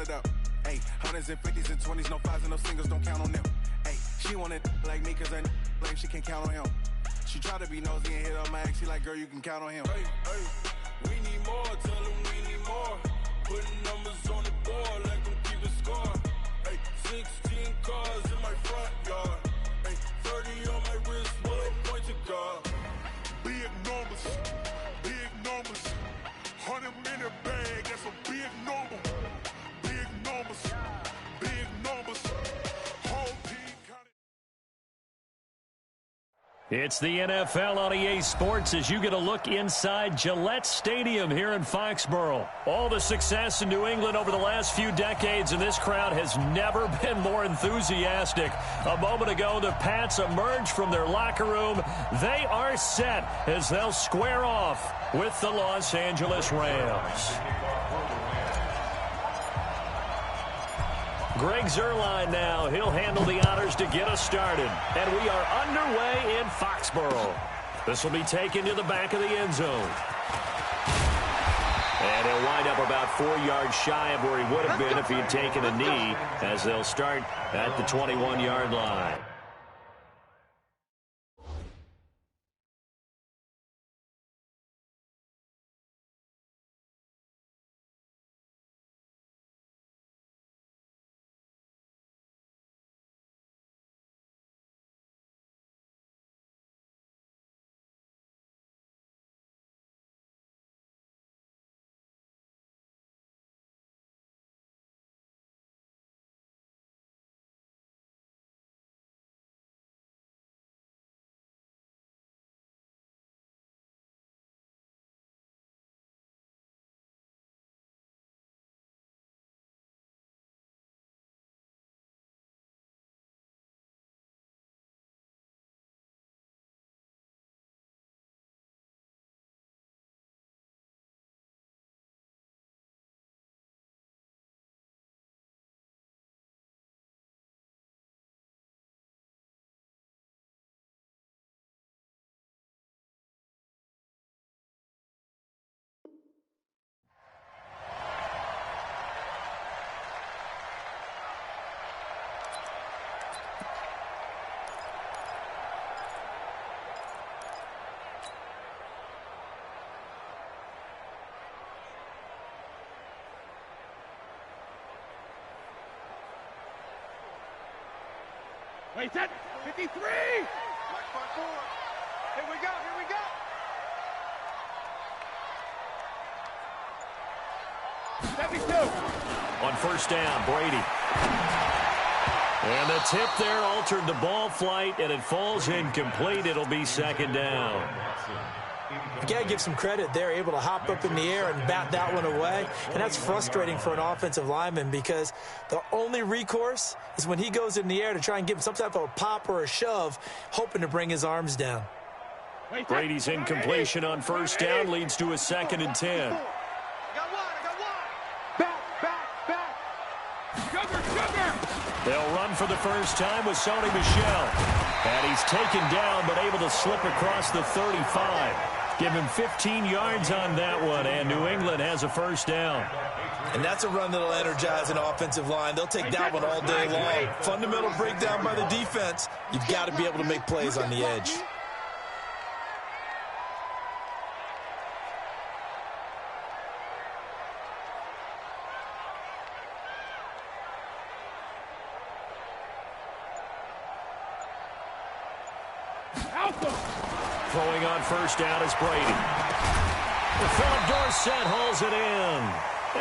it up. Hey, hundreds and fifties and 20s, no fives and no singles, don't count on them. Hey, she wanted like me cause her lame, she can't count on him. She tried to be nosy and hit on my ex, she like, girl, you can count on him. Hey, we need more, tell them we need more. Putting numbers on the board, let them keep the score. Hey, 16 cars in my front yard. Hey, 30 on my wrist, will point to God. Big numbers, 100-minute bag, that's a big number. Big numbers, whole team counted. It's the NFL on EA Sports as you get a look inside Gillette Stadium here in Foxborough. All the success in New England over the last few decades, and this crowd has never been more enthusiastic. A moment ago, the Pats emerged from their locker room. They are set as they'll square off with the Los Angeles Rams. Greg Zuerlein now. He'll handle the honors to get us started. And we are underway in Foxborough. This will be taken to the back of the end zone. And he'll wind up about 4 yards shy of where he would have been if he had taken a knee, as they'll start at the 21-yard line. Wait, set, 53! Black front forward. Here we go, here we go! 72! On first down, Brady. And the tip there altered the ball flight, and it falls incomplete. It'll be second down. You got to give some credit. They're able to hop up in the air and bat that one away. And that's frustrating for an offensive lineman because the only recourse is when he goes in the air to try and give him some type of a pop or a shove, hoping to bring his arms down. Brady's incompletion on first down leads to a 2nd and 10. I got one. Back. Sugar! They'll run for the first time with Sony Michel. And he's taken down but able to slip across the 35. Give him 15 yards on that one, and New England has a first down. And that's a run that'll energize an offensive line. They'll take that one all day long. Fundamental breakdown by the defense. You've got to be able to make plays on the edge. Throwing on first down is Brady. Philip Dorsett hauls it in.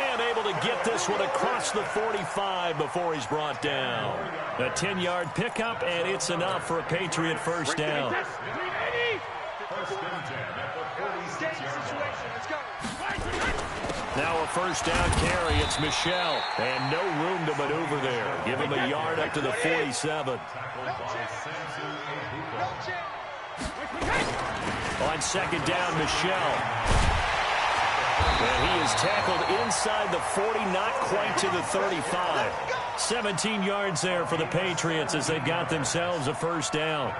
And able to get this one across the 45 before he's brought down. A 10-yard pickup, and it's enough for a Patriot first down. Now a first down carry. It's Michel. And no room to maneuver there. Give him a yard up to the 47. On second down, Michel. And he is tackled inside the 40, not quite to the 35. 17 yards there for the Patriots as they got themselves a first down.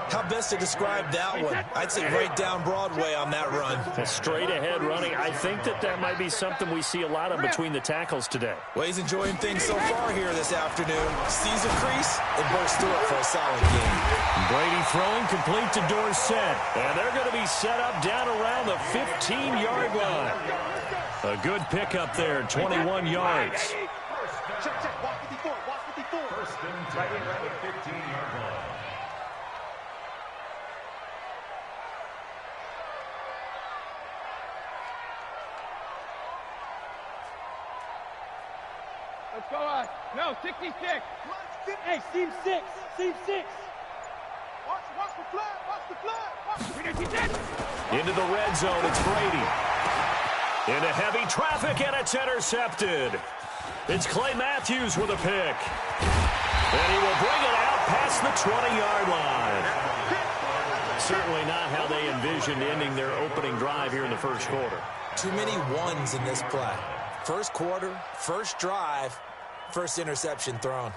How best to describe that one? I'd say right down Broadway on that run. A straight ahead running. I think that might be something we see a lot of between the tackles today. Well, he's enjoying things so far here this afternoon. Sees a crease and bursts through it for a solid game. Brady throwing complete to Dorsett. And they're going to be set up down around the 15-yard line. A good pickup there, 21 yards. Check, walk 54, walk 54. First and 10 at the 15-yard line. Let's go on. No, 66. Hey, seam 6. Seam 6. Watch the flag. Watch the flag. Into the red zone, it's Brady. Into heavy traffic, and it's intercepted. It's Clay Matthews with a pick. And he will bring it out past the 20-yard line. Certainly not how they envisioned ending their opening drive here in the first quarter. Too many ones in this play. First quarter, first drive, first interception thrown.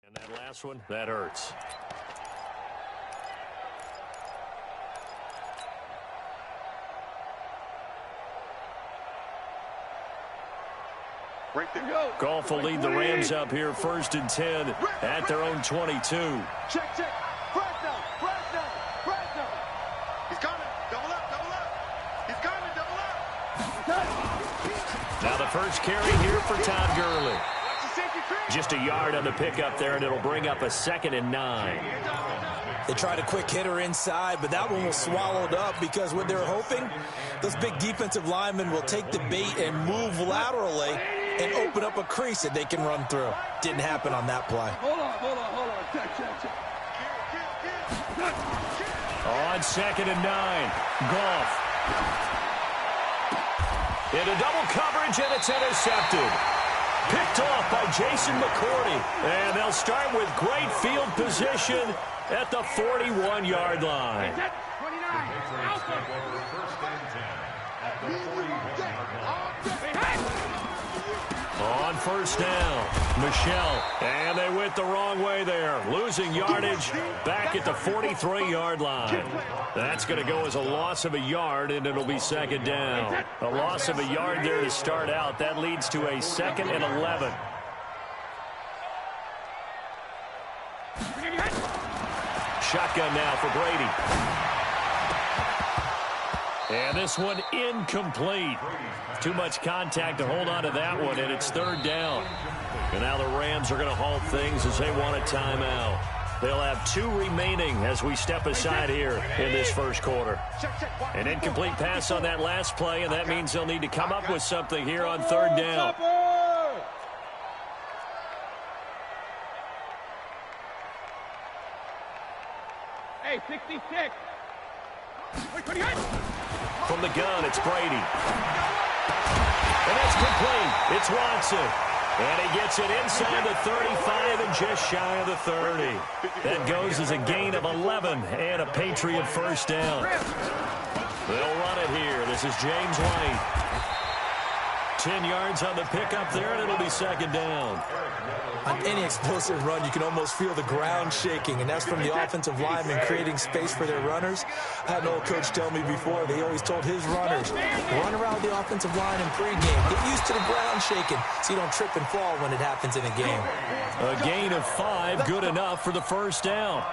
And that last one, that hurts. Right there. Go. Goff will lead the Rams up here first and 10 at their own 22. Check. Fresno. He's coming. Double up. He's coming. Double up. Now the first carry here for Todd Gurley. Just a yard on the pickup there, and it'll bring up a 2nd and 9. They tried a quick hitter inside, but that one was swallowed up because what they're hoping, those big defensive linemen will take the bait and move laterally and open up a crease that they can run through. Didn't happen on that play. Hold on. Check. On 2nd and 9, Goff. Into double coverage, and it's intercepted. Picked off by Jason McCourty. And they'll start with great field position at the 41-yard line. 29. First and 10 at the 41-yard line. On first down, Michelle. And they went the wrong way there. Losing yardage back at the 43-yard line. That's going to go as a loss of a yard, and it'll be 2nd down. A loss of a yard there to start out. That leads to a 2nd and 11. Shotgun now for Brady. And this one incomplete. Too much contact to hold on to that one, and it's 3rd down. And now the Rams are going to halt things as they want a timeout. They'll have 2 remaining as we step aside here in this first quarter. An incomplete pass on that last play, and that means they'll need to come up with something here on 3rd down. Hey, 66. From the gun, it's Brady. And that's complete. It's Watson. And he gets it inside the 35 and just shy of the 30. That goes as a gain of 11 and a Patriot first down. They'll run it here. This is James White. 10 yards on the pickup there, and it'll be 2nd down. On any explosive run, you can almost feel the ground shaking, and that's from the offensive linemen creating space for their runners. I had an old coach tell me before, they always told his runners, run around the offensive line in pregame. Get used to the ground shaking so you don't trip and fall when it happens in a game. A gain of 5, good enough for the first down.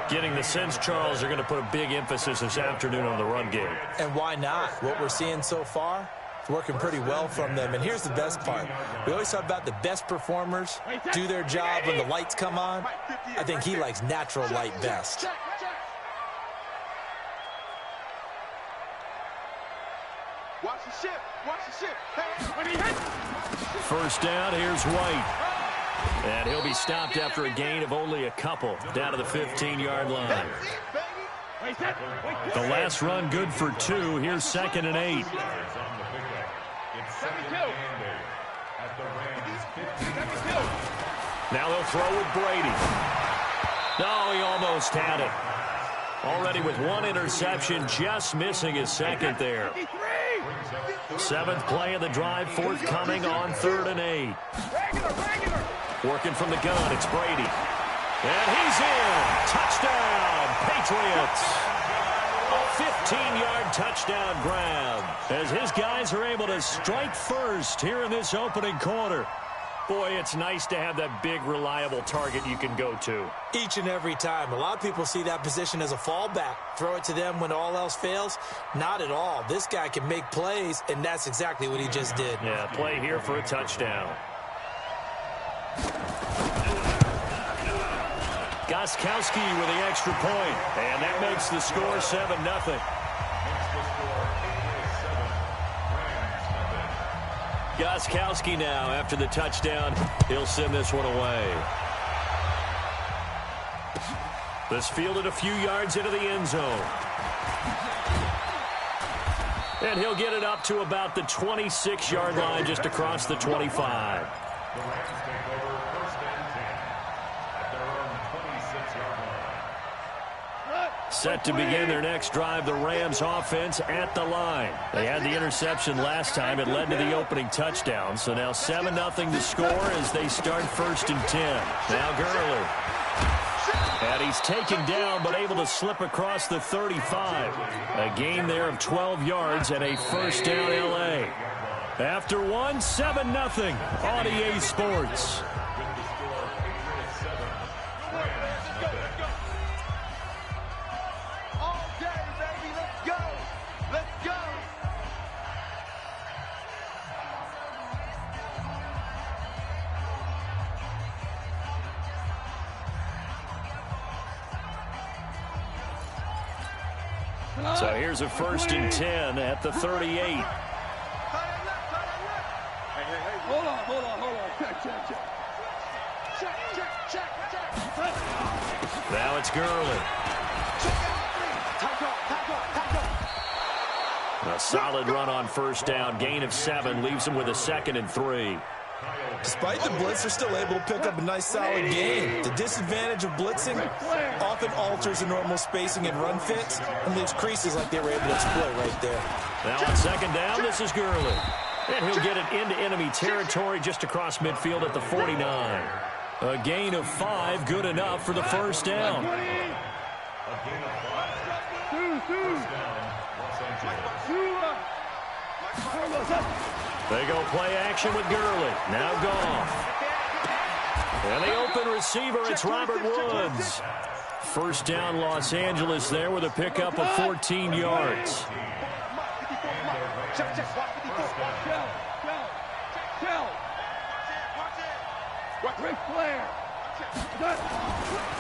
Getting the sense, Charles, they're going to put a big emphasis this afternoon on the run game. And why not? What we're seeing so far, it's working pretty well from them. And here's the best part. We always talk about the best performers do their job when the lights come on. I think he likes natural light best. Watch the ship. First down, here's White. And he'll be stopped after a gain of only a couple down to the 15-yard line. The last run good for 2. Here's 2nd and 8. Now they'll throw with Brady. No, he almost had it. Already with 1 interception, just missing his 2nd there. 7th play of the drive, forthcoming on 3rd and 8. Working from the gun, it's Brady. And he's in. Touchdown, Patriots. A 15-yard touchdown grab as his guys are able to strike first here in this opening quarter. Boy, it's nice to have that big, reliable target you can go to. Each and every time. A lot of people see that position as a fallback. Throw it to them when all else fails. Not at all. This guy can make plays, and that's exactly what he just did. Yeah, play here for a touchdown. Gostkowski with the extra point, and that makes the score 7-0. Gostkowski now, after the touchdown, he'll send this one away. This fielded a few yards into the end zone. And he'll get it up to about the 26-yard line, just across the 25. Set to begin their next drive, the Rams offense at the line. They had the interception last time. It led to the opening touchdown. So now 7-0 to score as they start 1st and 10. Now Gurley. And he's taken down but able to slip across the 35. A gain there of 12 yards and a 1st down L.A. After 1, 7-0 on EA Sports. So here's a 1st and 10 at the 38. Hold on. Check. Now it's Gurley. A solid run on 1st down. Gain of 7 leaves him with a 2nd and 3. Despite the blitz, they're still able to pick up a nice solid gain. The disadvantage of blitzing often alters the normal spacing and run fits and leaves creases like they were able to exploit right there. Now on 2nd down, this is Gurley. And he'll get it into enemy territory just across midfield at the 49. A gain of 5, good enough for the 1st down. They go play action with Gurley. Now Goff. And the open receiver, it's Robert Woods. 1st down Los Angeles there with a pickup of 14 yards.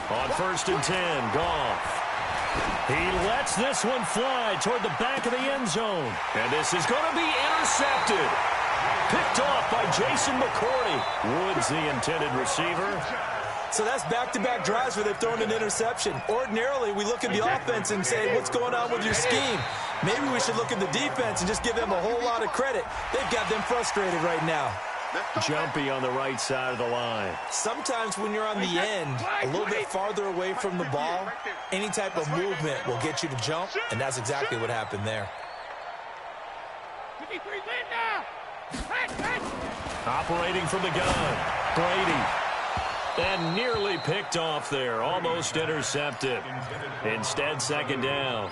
On 1st and 10, Goff. He lets this one fly toward the back of the end zone. And this is going to be intercepted. Picked off by Jason McCourty. Woods, the intended receiver. So that's back-to-back drives where they've thrown an interception. Ordinarily, we look at the offense and say, what's going on with your scheme? Maybe we should look at the defense and just give them a whole lot of credit. They've got them frustrated right now. Jumpy on the right side of the line. Sometimes when you're on the end, a little bit farther away from the ball, any type of movement will get you to jump, and that's exactly what happened there. Operating from the gun, Brady. And nearly picked off there, almost intercepted. Instead, 2nd down.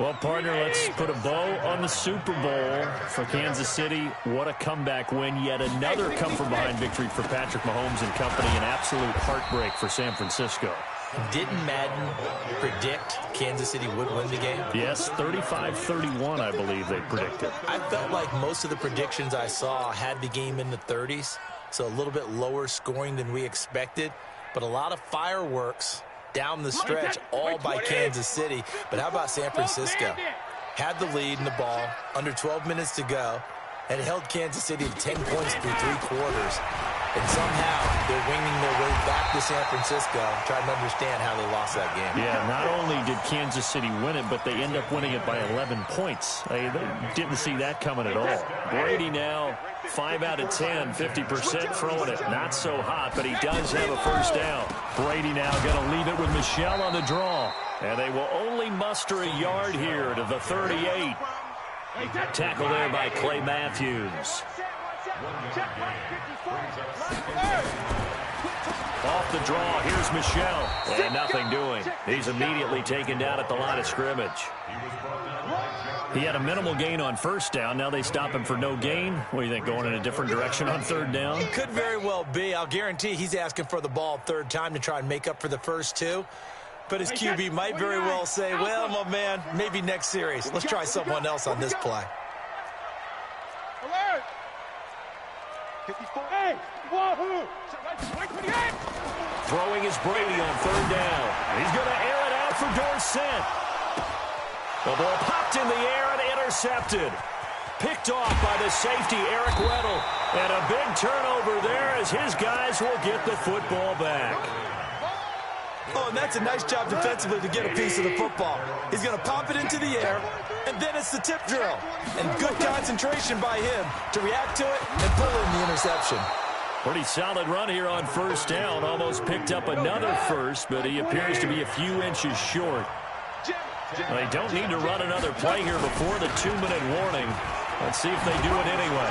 Well, partner, let's put a bow on the Super Bowl for Kansas City. What a comeback win. Yet another come-from-behind victory for Patrick Mahomes and company. An absolute heartbreak for San Francisco. Didn't Madden predict Kansas City would win the game? Yes, 35-31, I believe they predicted. I felt like most of the predictions I saw had the game in the 30s, so a little bit lower scoring than we expected, but a lot of fireworks down the stretch, all by Kansas City. But how about San Francisco? Had the lead in the ball, under 12 minutes to go, and held Kansas City to 10 points through 3 quarters. and somehow they're winging their way back to San Francisco, trying to understand how they lost that game. Yeah, not only did Kansas City win it, but they end up winning it by 11 points. They didn't see that coming at all. Brady now 5 out of 10, 50% throwing it. Not so hot, but he does have a first down. Brady now going to leave it with Michel on the draw. And they will only muster a yard here to the 38. Tackle there by Clay Matthews. Off the draw, here's Michel. And nothing doing. He's immediately taken down at the line of scrimmage. He had a minimal gain on first down. Now they stop him for no gain. What do you think, going in a different direction on third down? It could very well be. I'll guarantee he's asking for the ball third time to try and make up for the first two. But his QB might very well say, well, my man, maybe next series. Let's try someone else on this play. Alert! 54. Hey, wahoo! Throwing is Brady on third down. He's going to air it out for Dorsett. The ball popped in the air and intercepted. Picked off by the safety, Eric Weddle. And a big turnover there as his guys will get the football back. Oh, and that's a nice job defensively to get a piece of the football. He's going to pop it into the air, and then it's the tip drill. And good concentration by him to react to it and pull in the interception. Pretty solid run here on first down. Almost picked up another first, but he appears to be a few inches short. They don't need to run another play here before the 2-minute warning. Let's see if they do it anyway.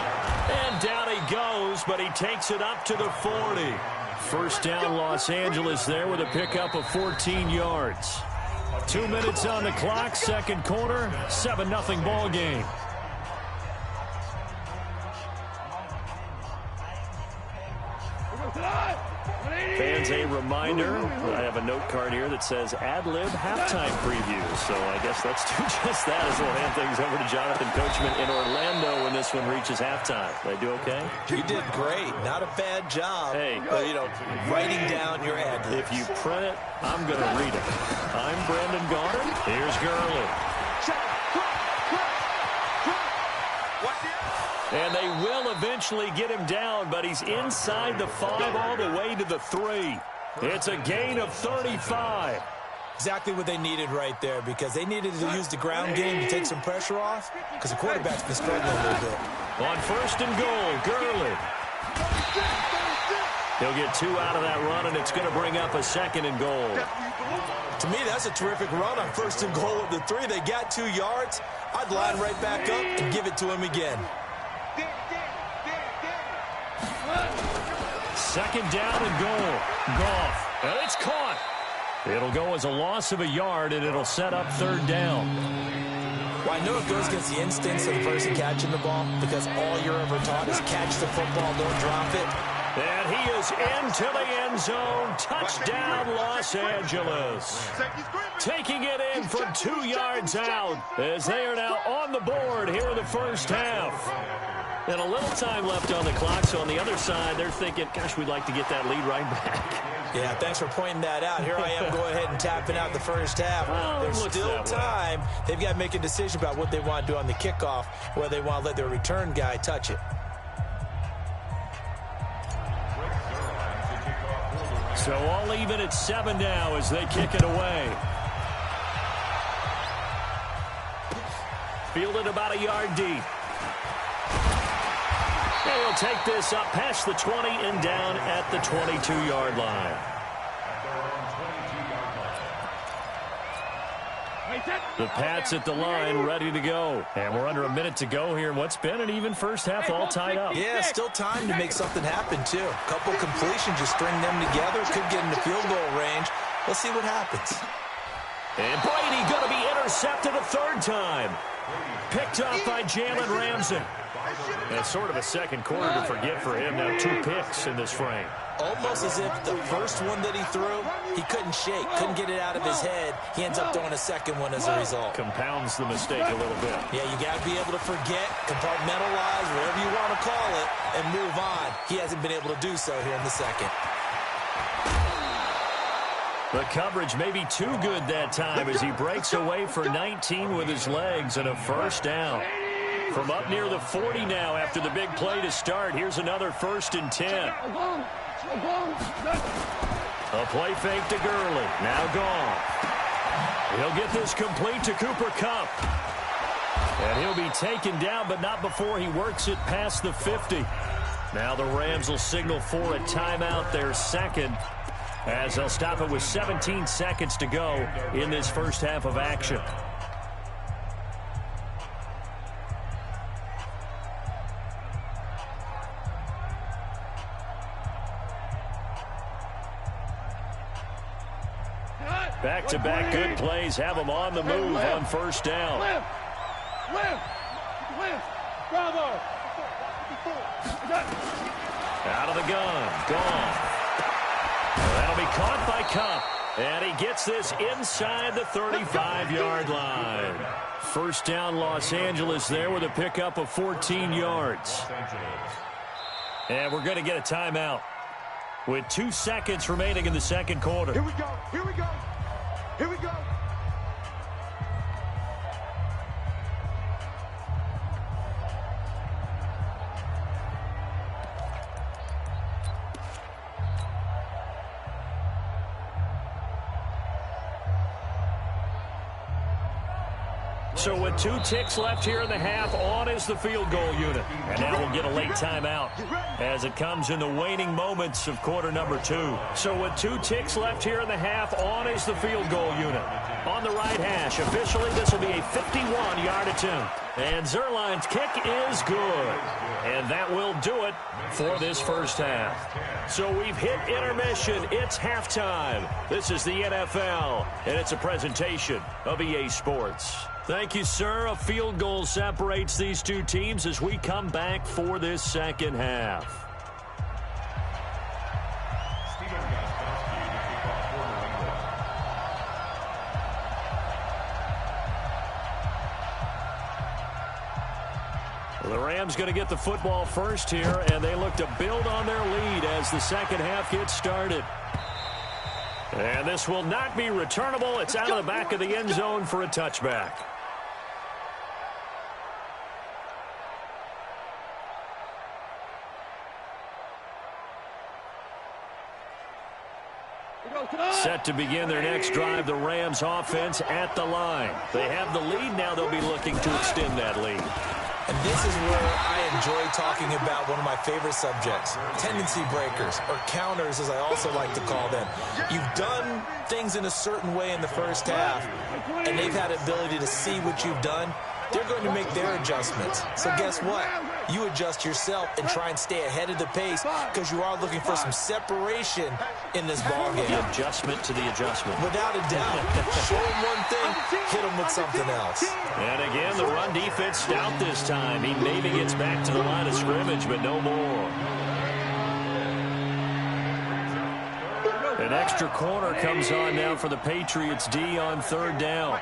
And down he goes, but he takes it up to the 40. First down, Los Angeles there with a pickup of 14 yards. 2 minutes on the clock, second quarter, 7-0 ball game. Fans, a reminder, I have a note card here that says ad-lib halftime preview. So I guess let's do just that as we'll hand things over to Jonathan Coachman in Orlando when this one reaches halftime. Did I do okay? You did great. Not a bad job. Hey. Writing down your ad-libs. If you print it, I'm going to read it. I'm Brandon Goddard. Here's Gurley. And they will eventually get him down, but he's inside the 5 all the way to the 3. It's a gain of 35. Exactly what they needed right there, because they needed to use the ground game to take some pressure off, because the quarterback's been struggling a little bit. On first and goal, Gurley. He'll get 2 out of that run, and it's going to bring up a second and goal. To me, that's a terrific run on first and goal at the 3. They got 2 yards. I'd line right back up and give it to him again. Second down and goal. Goff. And it's caught. It'll go as a loss of a yard, and it'll set up third down. Well, I know it goes against the instincts of the person catching the ball, because all you're ever taught is catch the football, don't drop it. And he is into the end zone. Touchdown, Los Angeles. Taking it in from 2 yards out as they are now on the board here in the first half. And a little time left on the clock, so on the other side, they're thinking, gosh, we'd like to get that lead right back. Yeah, thanks for pointing that out. Here I am going ahead and tapping out the first half. Well, there's still time. They've got to make a decision about what they want to do on the kickoff, whether they want to let their return guy touch it. So all even at 7 now as they kick it away. Fielded about a yard deep. And he'll take this up past the 20 and down at the 22-yard line. The Pats at the line, ready to go. And we're under a minute to go here in what's been an even first half, all tied up. Yeah, still time to make something happen, too. A couple completions, just string them together. Could get into field goal range. Let's see what happens. And Brady going to be intercepted a third time. Picked up by Jalen Ramsey. And it's sort of a second quarter to forget for him. Now 2 picks in this frame. Almost as if the first one that he threw, he couldn't shake, couldn't get it out of his head. He ends up throwing a second one as a result. Compounds the mistake a little bit. Yeah, you got to be able to forget, compartmentalize, whatever you want to call it, and move on. He hasn't been able to do so here in the second. The coverage may be too good that time as he breaks away for 19 with his legs and a first down. From up near the 40 now after the big play to start. Here's another 1st and 10. A play fake to Gurley. Now gone. He'll get this complete to Cooper Kupp. And he'll be taken down, but not before he works it past the 50. Now the Rams will signal for a timeout, their second, as they'll stop it with 17 seconds to go in this first half of action. Back-to-back good plays have them on the move on 1st down. Bravo. Out of the gun. Gone. That'll be caught by Kupp. And he gets this inside the 35-yard line. 1st down Los Angeles there with a pickup of 14 yards. And we're going to get a timeout with 2 seconds remaining in the second quarter. Here we go. Here we go. Here we go. So with 2 ticks left here in the half, on is the field goal unit. And now we'll get a late timeout as it comes in the waning moments of quarter number 2. So with 2 ticks left here in the half, on is the field goal unit. On the right hash, officially this will be a 51-yard attempt. And Zerline's kick is good. And that will do it for this first half. So we've hit intermission. It's halftime. This is the NFL, and it's a presentation of EA Sports. Thank you, sir. A field goal separates these two teams as we come back for this second half. The Rams going to get the football first here, and they look to build on their lead as the second half gets started. And this will not be returnable. It's out of the back of the end zone for a touchback. Set to begin their next drive, the Rams offense at the line. They have the lead now. They'll be looking to extend that lead. And this is where I enjoy talking about one of my favorite subjects, tendency breakers, or counters as I also like to call them. You've done things in a certain way in the first half, and they've had the ability to see what you've done. They're going to make their adjustments. So guess what? You adjust yourself and try and stay ahead of the pace because you are looking for some separation in this ballgame. The adjustment to the adjustment. Without a doubt. Show them one thing, hit them with something else. And again, the run defense stout this time. He maybe gets back to the line of scrimmage, but no more. An extra corner comes on now for the Patriots D on 3rd down.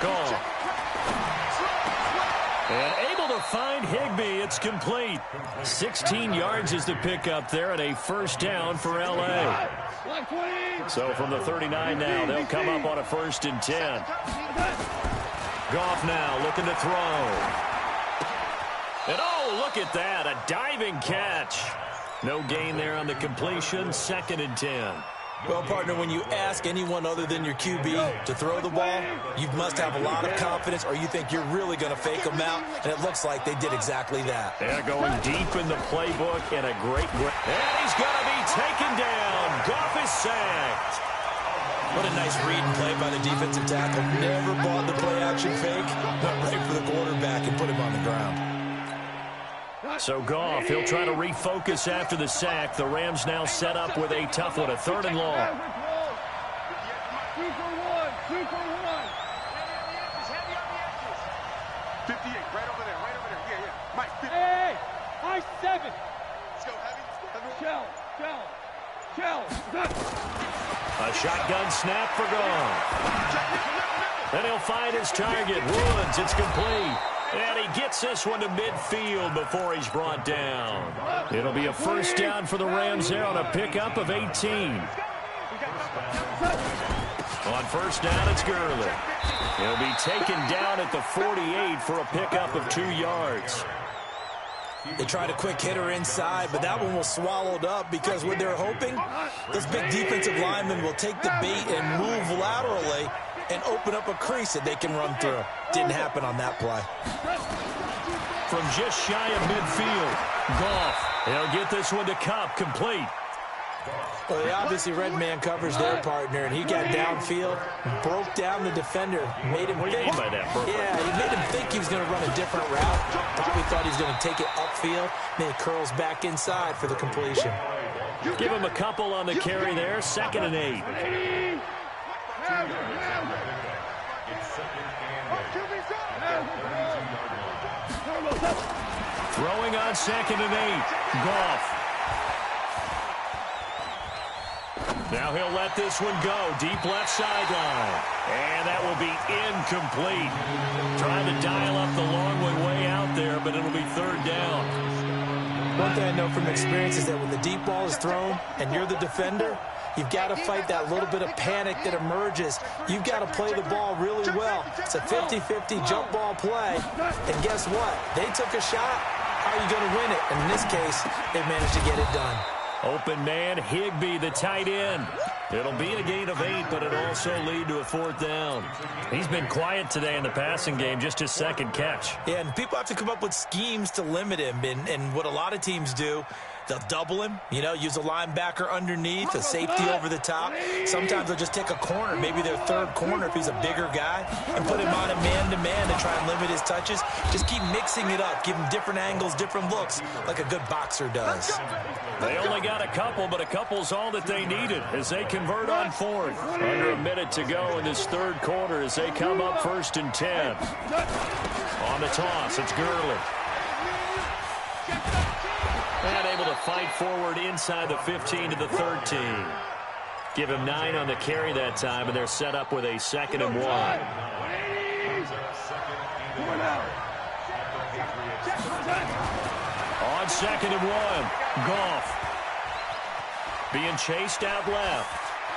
Gone. And able to find Higbee. It's complete. 16 yards is the pickup there, and a first down for L.A. So from the 39 now, they'll come up on a 1st and 10. Goff now looking to throw. And oh, look at that, a diving catch. No gain there on the completion, 2nd and 10. Well, partner, when you ask anyone other than your QB to throw the ball, you must have a lot of confidence or you think you're really going to fake them out, and it looks like they did exactly that. They're going deep in the playbook, and a great... And he's going to be taken down. Goff is sacked. What a nice read and play by the defensive tackle. Never bought the play-action fake. Went right for the quarterback and put him on the ground. So Goff, he'll try to refocus after the sack. The Rams now set up with a tough one, a 3rd and long. 2 for 1. 2 for 1. 58, right over there. Yeah, yeah. Mike, 50. Hey, Mike 7. Let's go, heavy. Shell. A shotgun snap for Goff. Then he'll find his target. Woods, it's complete. And he gets this one to midfield before he's brought down. It'll be a first down for the Rams there on a pickup of 18. On first down, it's Gurley. He'll be taken down at the 48 for a pickup of 2 yards. They tried a quick hitter inside, but that one was swallowed up because what they're hoping, those big defensive linemen will take the bait and move laterally and open up a crease that they can run through. Didn't happen on that play. From just shy of midfield, Goff. He'll get this one to Cup, complete. Well, they obviously red man covers their partner, and he got downfield, broke down the defender, made him What do you mean by that, Burke? Yeah, he made him think he was going to run a different route. Probably thought he was going to take it upfield, then it curls back inside for the completion. Give him a couple on the carry there, 2nd and 8. Throwing on 2nd and 8, Goff. Now he'll let this one go. Deep left sideline. And that will be incomplete. Trying to dial up the long one way out there, but it'll be 3rd down. One thing I know from experience is that when the deep ball is thrown and you're the defender, you've got to fight that little bit of panic that emerges. You've got to play the ball really well. It's a 50-50 jump ball play. And guess what? They took a shot. How are you going to win it? And in this case, they managed to get it done. Open man, Higbee, the tight end. It'll be a gain of 8, but it'll also lead to a 4th down. He's been quiet today in the passing game, just his 2nd catch. Yeah, and people have to come up with schemes to limit him. And what a lot of teams do, they'll double him, use a linebacker underneath, a safety over the top. Sometimes they'll just take a corner, maybe their 3rd corner if he's a bigger guy, and put him on a man-to-man to try and limit his touches. Just keep mixing it up, give him different angles, different looks, like a good boxer does. They only got a couple, but a couple's all that they needed as they convert on 4th. Under a minute to go in this 3rd quarter as they come up 1st and 10. On the toss, it's Gurley. And able to fight forward inside the 15 to the 13. Give him 9 on the carry that time, and they're set up with a 2nd and 1. On 2nd and 1, Goff. Being chased out left.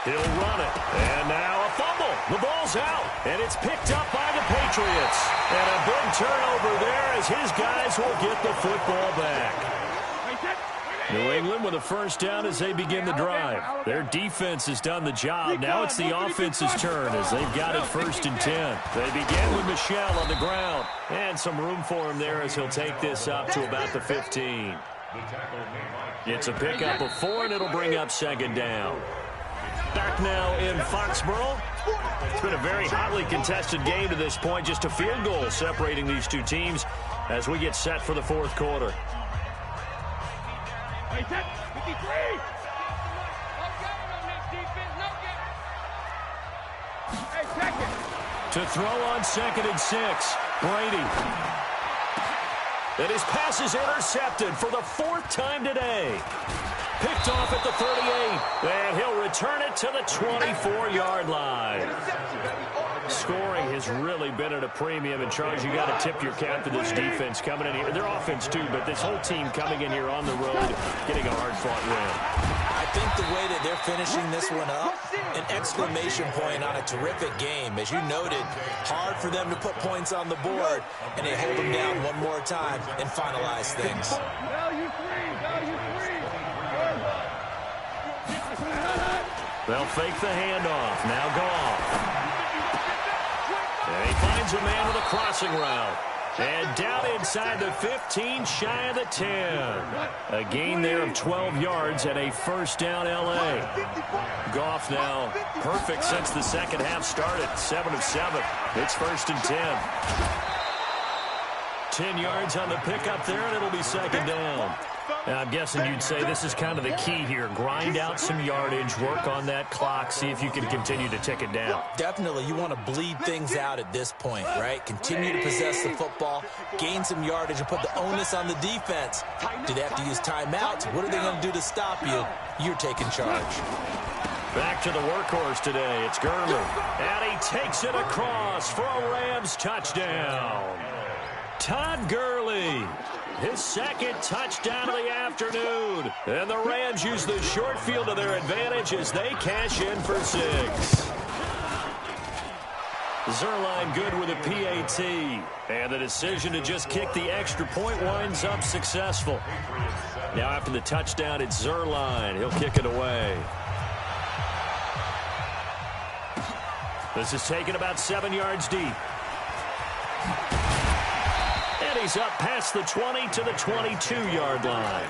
He'll run it. And now a fumble. The ball's out. And it's picked up by the Patriots. And a big turnover there as his guys will get the football back. New England with a first down as they begin the drive. Their defense has done the job. Now it's the offense's turn as they've got it 1st and 10. They begin with Michel on the ground. And some room for him there as he'll take this up to about the 15. It's a pickup of 4, and it'll bring up 2nd down. Back now in Foxborough. It's been a very hotly contested game to this point. Just a field goal separating these two teams as we get set for the 4th quarter. To throw on 2nd and 6, Brady. And his pass is intercepted for the 4th time today. Picked off at the 38, and he'll return it to the 24-yard line. Scoring has really been at a premium, and Charles, you got to tip your cap to this defense coming in here. Their offense, too, but this whole team coming in here on the road, getting a hard-fought win. I think the way that they're finishing this one up, an exclamation point on a terrific game. As you noted, hard for them to put points on the board, and they hold them down one more time and finalize things. They'll fake the handoff. Now Goff. And he finds a man with a crossing route. And down inside the 15, shy of the 10. A gain there of 12 yards and a first down L.A. Goff now perfect since the second half started. 7 of 7. It's 1st and 10. 10 yards on the pickup there, and it'll be 2nd down. Now, I'm guessing you'd say this is kind of the key here. Grind out some yardage, work on that clock, see if you can continue to tick it down. Definitely. You want to bleed things out at this point, right? Continue to possess the football, gain some yardage, and put the onus on the defense. Do they have to use timeouts? What are they going to do to stop you? You're taking charge. Back to the workhorse today. It's Gurley. And he takes it across for a Rams touchdown. Todd Gurley. His second touchdown of the afternoon. And the Rams use the short field to their advantage as they cash in for 6. Zerline good with a PAT. And the decision to just kick the extra point winds up successful. Now after the touchdown, it's Zerline. He'll kick it away. This is taken about 7 yards deep. And he's up past the 20 to the 22-yard line.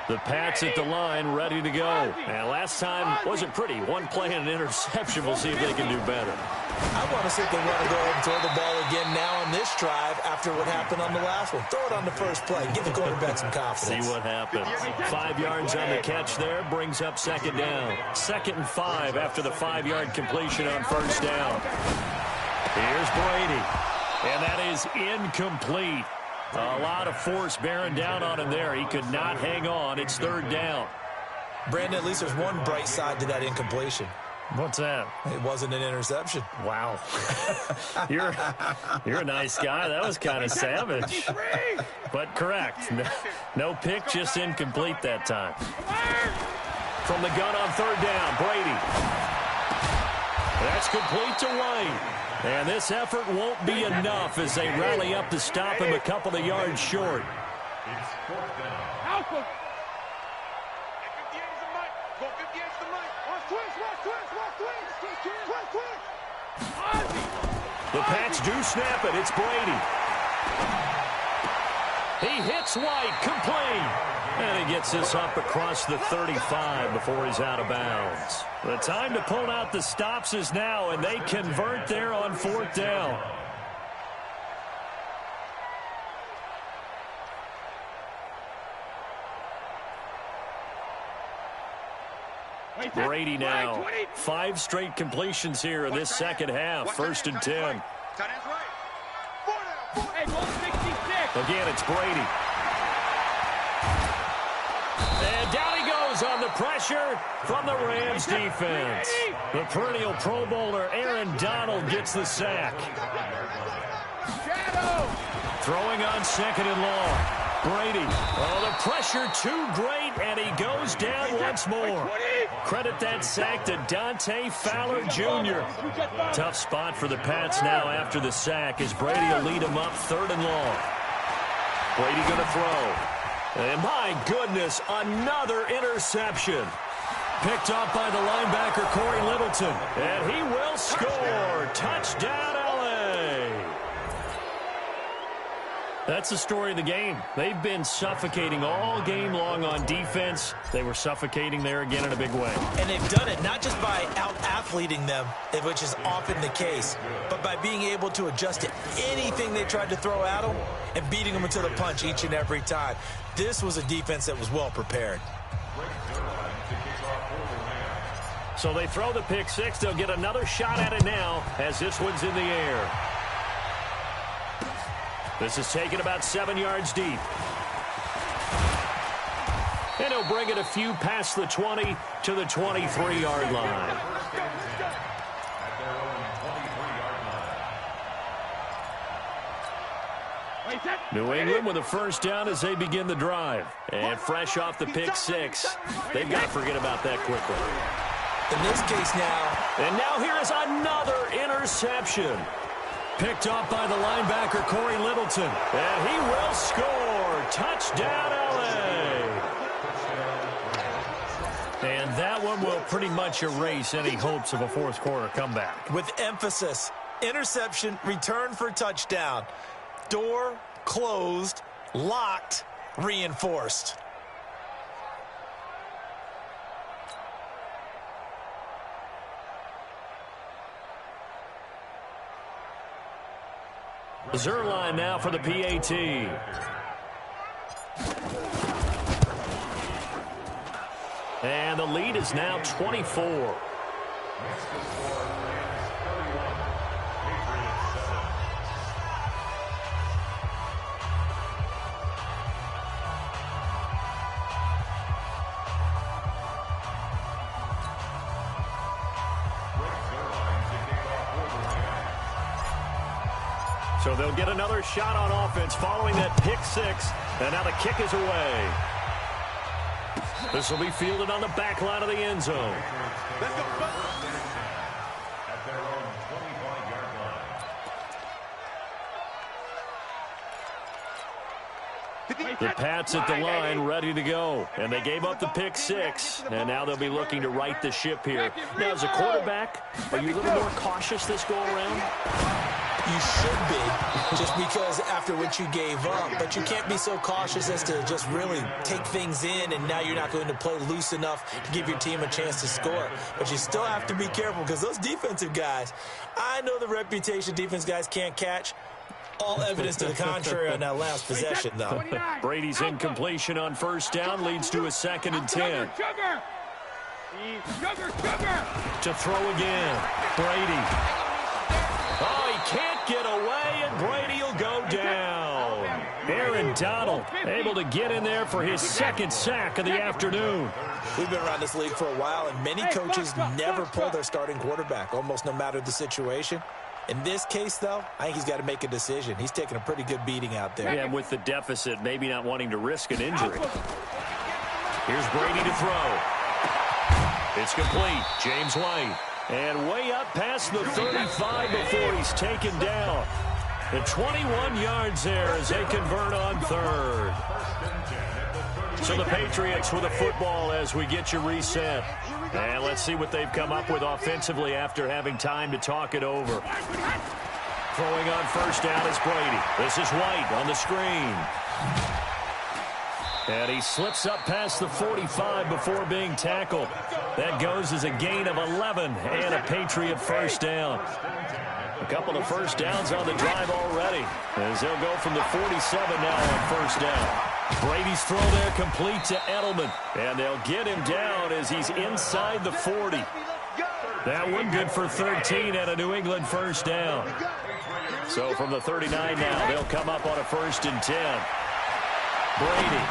The Pats at the line, ready to go. And last time wasn't pretty. One play and an interception. We'll see if they can do better. I want to see if they want to go ahead and throw the ball again now on this drive after what happened on the last one. Throw it on the first play. Give the quarterback some confidence. See what happens. 5 yards on the catch there. Brings up second down. 2nd and 5 after the 5-yard completion on first down. Here's Brady. And that is incomplete. A lot of force bearing down on him there. He could not hang on. It's 3rd down. Brandon, at least there's one bright side to that incompletion. What's that? It wasn't an interception. Wow. You're a nice guy. That was kind of savage. But correct. No pick, just incomplete that time. From the gun on 3rd down, Brady. That's complete to White. And this effort won't be enough as they rally up to stop him a couple of yards short. It's 4th down. Alpha. The Pats do snap it. It's Brady. He hits White, complete. And he gets this up across the 35 before he's out of bounds. The time to pull out the stops is now, and they convert there on 4th down. Brady now. 5 straight completions here in this second half. 1st and 10. Again, it's Brady. And down he goes on the pressure from the Rams defense. The perennial Pro Bowler Aaron Donald gets the sack. Throwing on 2nd and long. Brady. Oh, the pressure too great, and he goes down once more. Credit that sack to Dante Fowler Jr. Tough spot for the Pats now after the sack as Brady will lead him up 3rd and long. Brady going to throw. And my goodness, another interception. Picked up by the linebacker, Corey Littleton. And he will score. Touchdown, L.A. That's the story of the game. They've been suffocating all game long on defense. They were suffocating there again in a big way. And they've done it not just by out-athleting them, which is often the case, but by being able to adjust to anything they tried to throw at them and beating them into the punch each and every time. This was a defense that was well prepared. So they throw the pick six. They'll get another shot at it now as this one's in the air. This is taken about 7 yards deep. And he'll bring it a few past the 20 to the 23-yard line. New England with a first down as they begin the drive. And fresh off the pick six, they've got to forget about that quickly. In this case now. And now here is another interception. Picked up by the linebacker, Corey Littleton. And he will score. Touchdown, L.A. And that one will pretty much erase any hopes of a fourth quarter comeback. With emphasis, interception, return for touchdown. Door closed, locked, reinforced. Zerline now for the PAT. And the lead is now 24. So they'll get another shot on offense following that pick six. And now the kick is away. This will be fielded on the back line of the end zone. Let's go. At their own 25-yard line. The Pats at the line, ready to go. And they gave up the pick six, and now they'll be looking to right the ship here. Now, as a quarterback, are you a little more cautious this go-around? You should be, just because after what you gave up. But you can't be so cautious as to just really take things in, and now you're not going to play loose enough to give your team a chance to score. But you still have to be careful, because those defensive guys, I know the reputation defense guys can't catch. All evidence to the contrary on that last possession, though. Brady's incompletion on first down leads to a 2nd and 10. To throw again. Brady. Oh, he can't get away, and Brady will go down. Aaron Donald able to get in there for his 2nd sack of the afternoon. We've been around this league for a while, and many coaches never pull their starting quarterback, almost no matter the situation. In this case, though, I think he's got to make a decision. He's taking a pretty good beating out there. Yeah, with the deficit, maybe not wanting to risk an injury. Here's Brady to throw. It's complete. James White. And way up past the 35 before he's taken down. The 21 yards there as they convert on 3rd. So the Patriots with the football as we get you reset. And let's see what they've come up with offensively after having time to talk it over. Throwing on first down is Brady. This is White on the screen. And he slips up past the 45 before being tackled. That goes as a gain of 11 and a Patriot first down. A couple of first downs on the drive already as they'll go from the 47 now on first down. Brady's throw there complete to Edelman, and they'll get him down as he's inside the 40. That one good for 13 and a New England first down. So from the 39 now, they'll come up on a 1st and 10. Brady.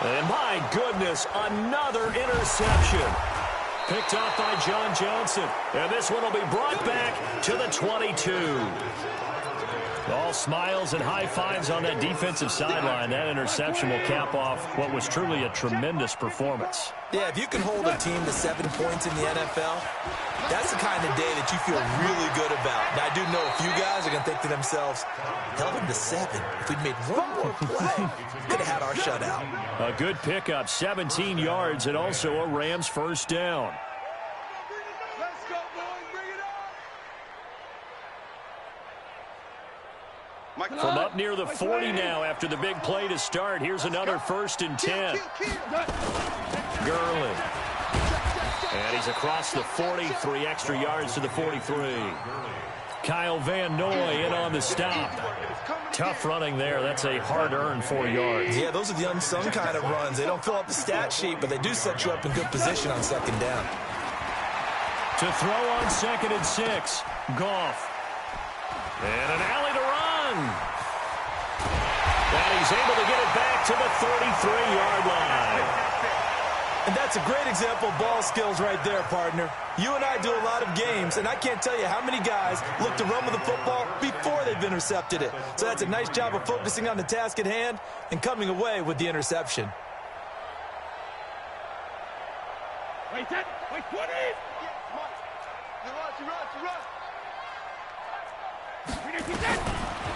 And my goodness, another interception. Picked off by John Johnson. And this one will be brought back to the 22. All smiles and high fives on that defensive sideline. That interception will cap off what was truly a tremendous performance. Yeah, if you can hold a team to 7 points in the NFL, that's the kind of day that you feel really good about. Now, I do know a few guys are going to think to themselves, held them to 7. If we'd made one more play, could have had our shutout. A good pickup, 17 yards, and also a Rams first down. Let's go, boys. Bring it on. From up near the 40 now after the big play to start. Here's another 1st and 10. Gurley. And he's across the 40, 3 extra yards to the 43. Kyle Van Noy in on the stop. Tough running there. That's a hard-earned 4 yards. Yeah, those are the unsung kind of runs. They don't fill up the stat sheet, but they do set you up in good position on 2nd down. To throw on 2nd and 6. Goff. And an alley to run. And he's able to get it back to the 33-yard line. And that's a great example of ball skills right there, partner. You and I do a lot of games, and I can't tell you how many guys look to run with the football before they've intercepted it. So that's a nice job of focusing on the task at hand and coming away with the interception. Wait, 20.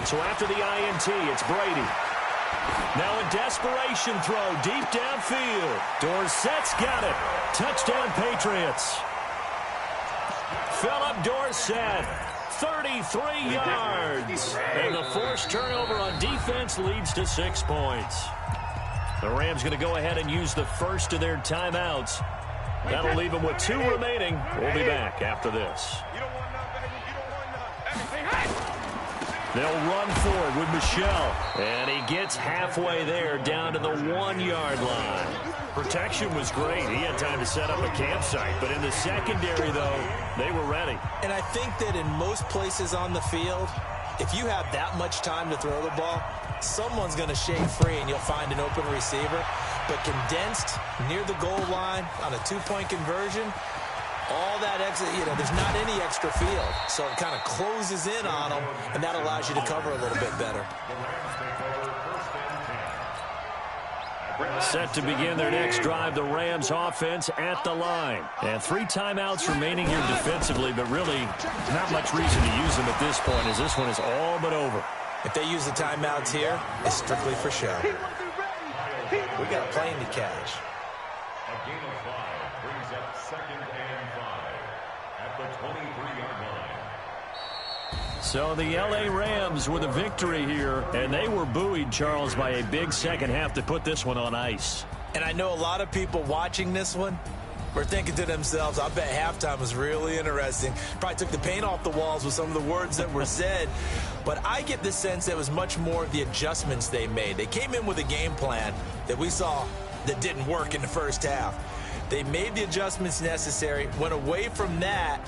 So after the INT, it's Brady. Now a desperation throw deep downfield. Dorsett's got it. Touchdown, Patriots. Philip Dorsett, 33 yards. And the forced turnover on defense leads to 6 points. The Rams going to go ahead and use the first of their timeouts. That'll leave them with 2 remaining. We'll be back after this. They'll run forward with Michelle. And he gets halfway there down to the 1-yard line. Protection was great. He had time to set up a campsite. But in the secondary, though, they were ready. And I think that in most places on the field, if you have that much time to throw the ball, someone's going to shake free and you'll find an open receiver. But condensed near the goal line on a 2-point conversion, All that extra, there's not any extra field, so it kind of closes in on them, and that allows you to cover a little bit better. Set to begin their next drive, the Rams offense at the line. And 3 timeouts remaining here defensively, but really not much reason to use them at this point, as this one is all but over. If they use the timeouts here, it's strictly for show. We got a plane to catch. A gain of 5 brings up 2nd and 5 at the 23-yard line. So the L.A. Rams with a victory here, and they were buoyed, Charles, by a big second half to put this one on ice. And I know a lot of people watching this one were thinking to themselves, I bet halftime was really interesting. Probably took the paint off the walls with some of the words that were said. But I get the sense that it was much more of the adjustments they made. They came in with a game plan that we saw that didn't work in the first half. They made the adjustments necessary, went away from that,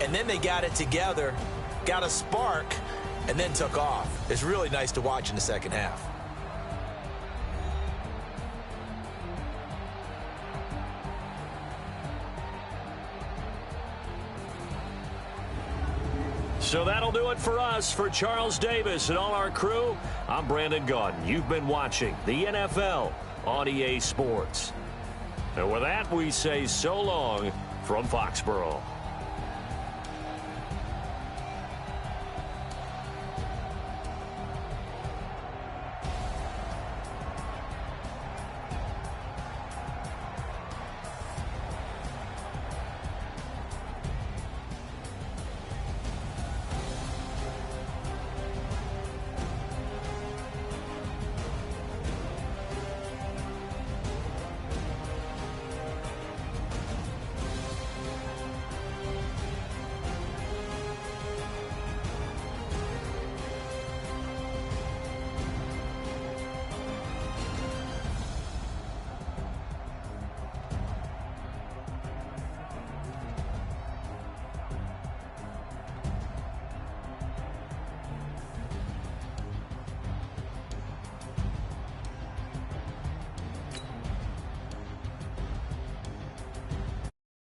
and then they got it together, got a spark, and then took off. It's really nice to watch in the second half. So that'll do it for us. For Charles Davis and all our crew, I'm Brandon Gaudin. You've been watching the NFL on EA Sports. And with that, we say so long from Foxborough.